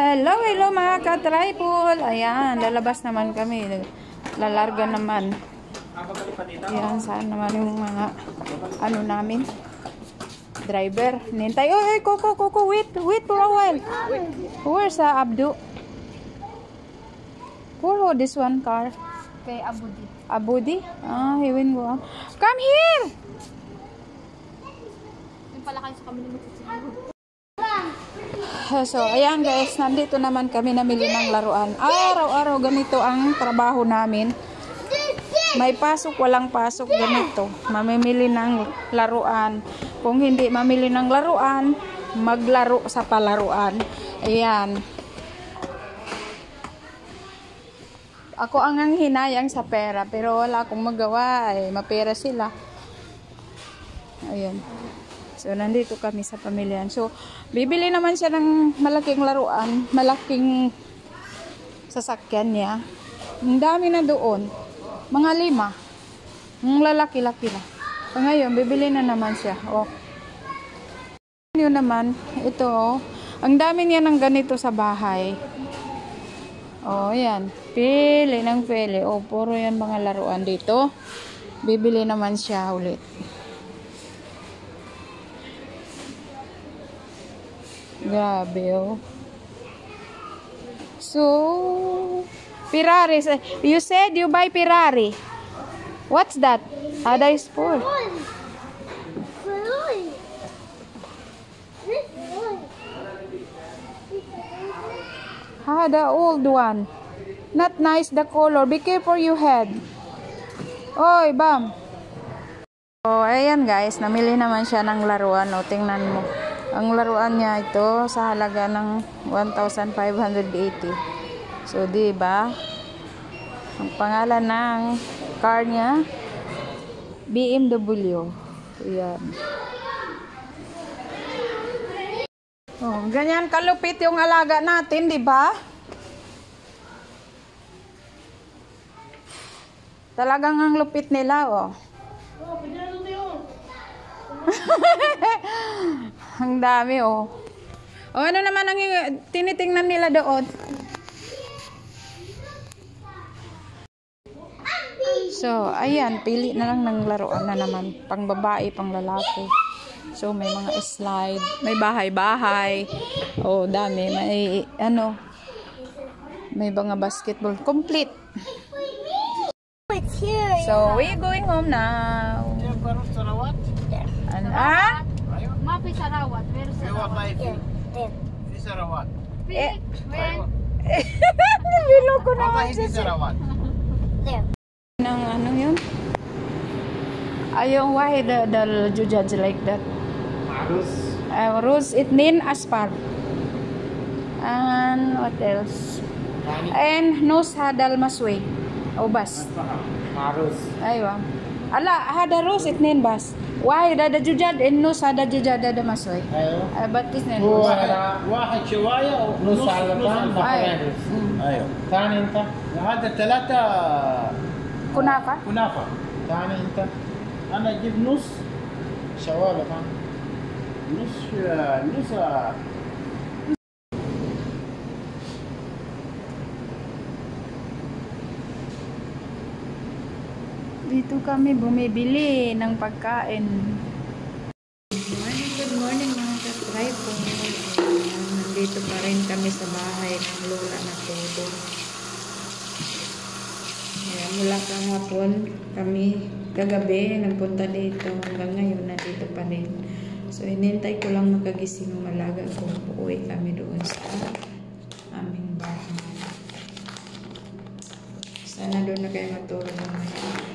Hello, hello mga ka-tripod. Ayan, lalabas naman kami. Lalarga naman. Ayan, saan naman yung mga ano namin. Driver. Nintay. Oy, Coco, wait for a while. Where's Abdu? Who this one car? Kay Abudi. Abudi? Ah, hiwin ko. Come here! Yung pala kayo sa kami naman. So, ayan guys, nandito naman kami namili ng laruan. Araw-araw ganito ang trabaho namin. May pasok, walang pasok, ganito. Mamimili ng laruan. Kung hindi mamili ng laruan, maglaro sa palaruan. Ayan. Ako ang hinayang sa pera, pero wala akong magawa. Ay, mapera sila. Ayan. So, nandito kami sa pamilyan. So, bibili naman siya ng malaking laruan, malaking sasakyan niya. Ang dami na doon. Mga 5. Ang lalaki-laki na. So, ngayon, bibili na naman siya. Oh. Yun naman, ito, oh. Ang dami niya ng ganito sa bahay. Oh, yan. Pili ng pili. Oh, puro yan mga laruan dito. Bibili naman siya ulit. Grabe, oh. So, Ferrari. You said you buy Ferrari. What's that? Ada is for. Ah, the old one. Not nice the color. Be careful your head. Oy, bam. Oh, ayan guys. Namili naman siya ng laruan. O, tingnan mo. Ang laruan niya ito sa halaga ng 1,580. So, di ba? Ang pangalan ng car niya, BMW. Ayan. Oh, ganyan kalupit yung alaga natin, di ba? Talagang ang lupit nila, oh. Ang dami, oh. O, ano naman ang tinitingnan nila doon? So, ayan, pili na lang ng laruan na naman. Pang babae, pang lalaki. So, may mga slide. May bahay-bahay. Oh, dami. May, ano, may mga basketball. Complete. So, we're going home now. And, Mapi Sarawat. Meron Sarawat. Di Sarawat. Bilo ko naman Di Sarawat. Nang ano yun? Ayaw, why the judge like that? Rus itnin aspar. And what else? And nus hadal maswe. O bas. Marus. Aywa. Ala, hada rus itnin bas. Why da jujad in nus hada jujad da maswe. ايوه Batis nin. واحد شوايه ونص على الثاني. ايوه ثاني انت هذا 3 Kunafa? كنافه ثاني انت انا اجيب نص شوايه ثاني نص Dito kami bumibili ng pagkain. Good morning mga ka-tripod. Nandito pa rin kami sa bahay ng lola na todo. Ayan, mula kahapon kami kagabi nagpunta dito. Hanggang ngayon nandito pa rin. So inintay ko lang makagising ng malaga kung uuwi kami doon sa aming bahay. Sana doon na kayo matulog mamaya.